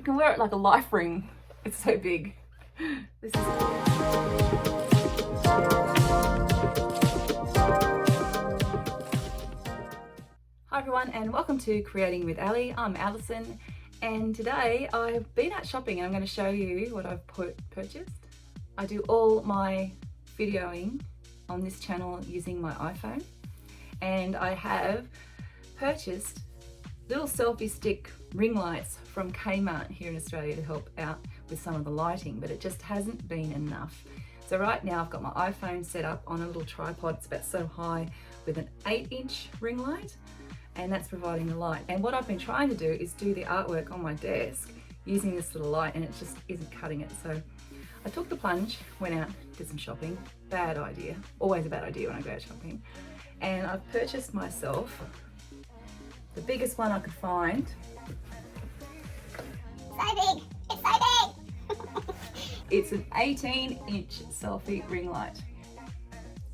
can wear it like a life ring. It's so big. This is Hi everyone, and welcome to Creating with Ali. I'm Alison, and today I've been out shopping and I'm going to show you what I've purchased. I do all my videoing on this channel using my iPhone, and I have purchased little selfie stick ring lights from Kmart here in Australia to help out with some of the lighting, but it just hasn't been enough. So right now I've got my iPhone set up on a little tripod. It's about so high with an 8-inch ring light, and that's providing the light. And what I've been trying to do is do the artwork on my desk using this little light, and it just isn't cutting it. So I took the plunge, went out, did some shopping. Bad idea, always a bad idea when I go out shopping. And I've purchased myself the biggest one I could find. So big, it's so big. It's an 18-inch selfie ring light.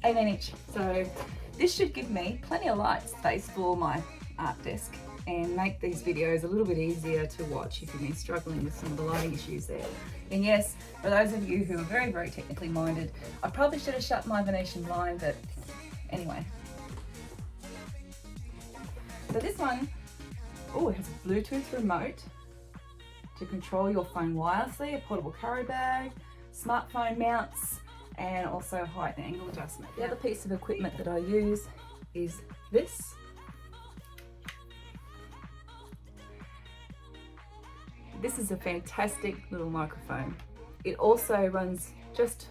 18-inch. So this should give me plenty of light space for my art desk and make these videos a little bit easier to watch if you've been struggling with some of the lighting issues there. And yes, for those of you who are very, very technically minded, I probably should have shut my Venetian blind, but anyway. So this one, oh, it has a Bluetooth remote to control your phone wirelessly, a portable carry bag, smartphone mounts, and also height and angle adjustment. The other piece of equipment that I use is this. This is a fantastic little microphone. It also runs just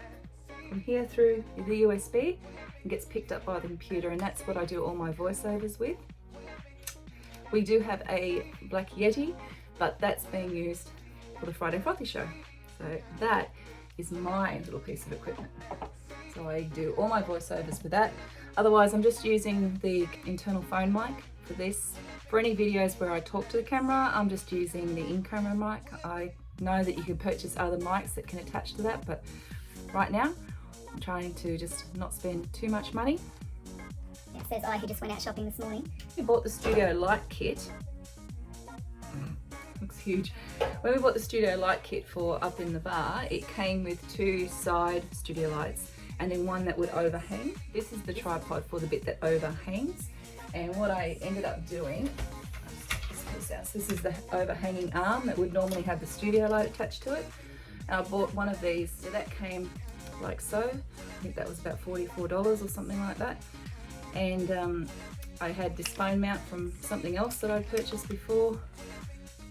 from here through the USB and gets picked up by the computer, and that's what I do all my voiceovers with. We do have a Black Yeti, but that's being used for the Friday Frothy show. So that is my little piece of equipment. So I do all my voiceovers with that. Otherwise, I'm just using the internal phone mic for this. For any videos where I talk to the camera, I'm just using the in-camera mic. I know that you can purchase other mics that can attach to that, but right now, I'm trying to just not spend too much money. It says I who just went out shopping this morning. We bought the studio light kit. Looks huge. When we bought the studio light kit for up in the bar, it came with 2 side studio lights and then one that would overhang. This is the tripod for the bit that overhangs. And what I ended up doing, so this is the overhanging arm that would normally have the studio light attached to it. And I bought one of these, so that came like so. I think that was about $44 or something like that. And I had this phone mount from something else that I'd purchased before.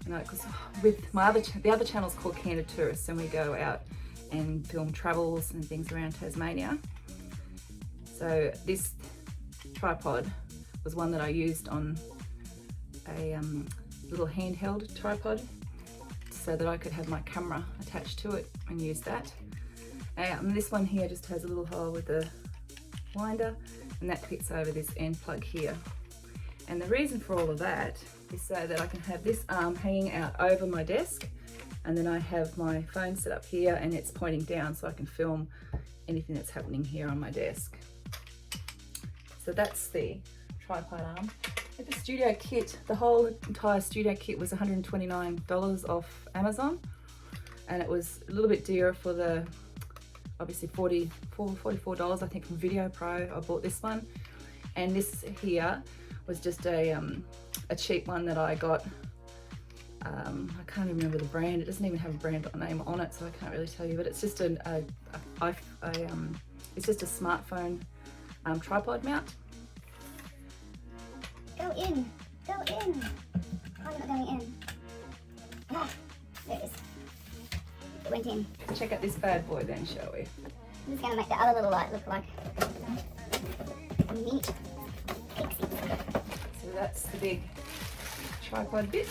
Because with my the other channel's called Candid Tourists, and we go out and film travels and things around Tasmania. So this tripod was one that I used on a little handheld tripod so that I could have my camera attached to it and use that. And this one here just has a little hole with a winder, and that fits over this end plug here. And the reason for all of that is so that I can have this arm hanging out over my desk, and then I have my phone set up here and it's pointing down so I can film anything that's happening here on my desk. So that's the tripod arm. With the studio kit, the whole entire studio kit was $129 off Amazon, and it was a little bit dearer for the obviously $44 I think from Video Pro. I bought this one, and this here was just a cheap one that I got. I can't even remember the brand. It doesn't even have a brand name on it, so I can't really tell you. But it's just it's just a smartphone tripod mount. Go in, go in. Why are you not going in? Ah, there it is. It went in. Check out this bad boy then, shall we? This is going to make the other little light look like a neat pixie. So that's the big tripod bit.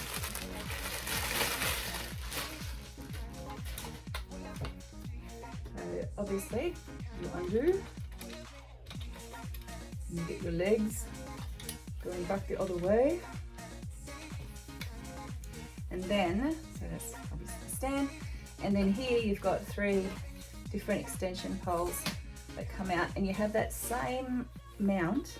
So obviously you undo, and you get your legs going back the other way. And then, so that's obviously the stand. And then here you've got 3 different extension poles that come out, and you have that same mount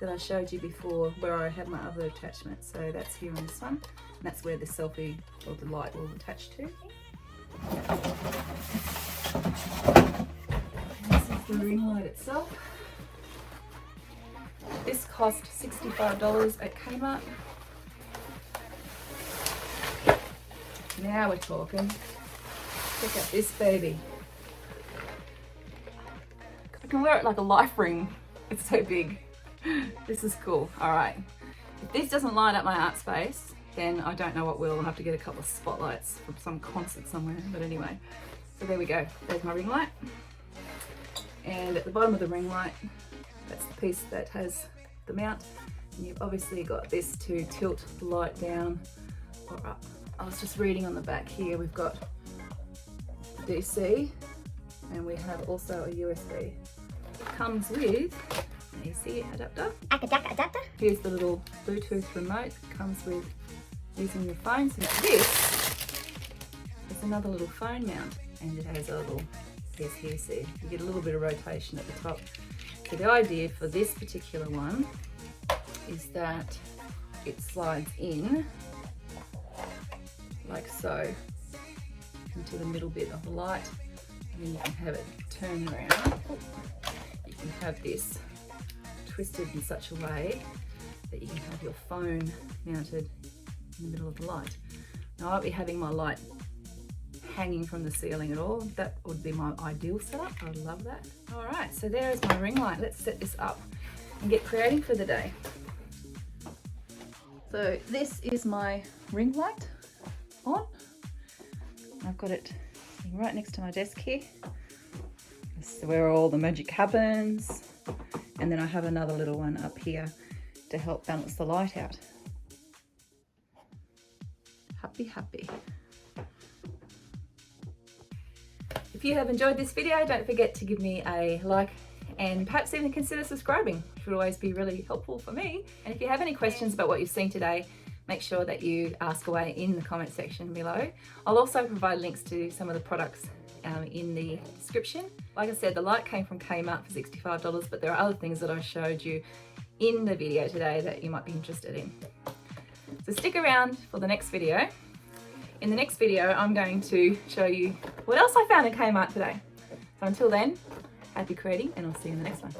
that I showed you before where I had my other attachment. So that's here on this one. That's where the selfie or the light will attach to. This is the ring light itself. This cost $65 at Kmart. Now we're talking. Check out this baby. I can wear it like a life ring. It's so big. This is cool. All right. If this doesn't light up my art space, then I don't know what will. I'll have to get a couple of spotlights from some concert somewhere. But anyway, so there we go. There's my ring light. And at the bottom of the ring light, that's the piece that has the mount. And you've obviously got this to tilt the light down or up. I was just reading on the back here, we've got DC and we have also a USB. It comes with an AC adapter. Adapter. Here's the little Bluetooth remote. It comes with using your phone. So this is another little phone mount and it has a little piece here, so you get a little bit of rotation at the top. So the idea for this particular one is that it slides in like so into the middle bit of the light, and then you can have it turn around. You can have this twisted in such a way that you can have your phone mounted in the middle of the light. Now I won't be having my light hanging from the ceiling at all. That would be my ideal setup. I would love that. All right, so there is my ring light. Let's set this up and get creating for the day. So this is my ring light on. I've got it right next to my desk here. This is where all the magic happens. And then I have another little one up here to help balance the light out. Happy, happy. If you have enjoyed this video, don't forget to give me a like and perhaps even consider subscribing, which would always be really helpful for me. And if you have any questions about what you've seen today, make sure that you ask away in the comment section below. I'll also provide links to some of the products in the description. Like I said, the light came from Kmart for $65, but there are other things that I showed you in the video today that you might be interested in. So stick around for the next video. In the next video, I'm going to show you what else I found in Kmart today. So until then, happy creating, and I'll see you in the next one.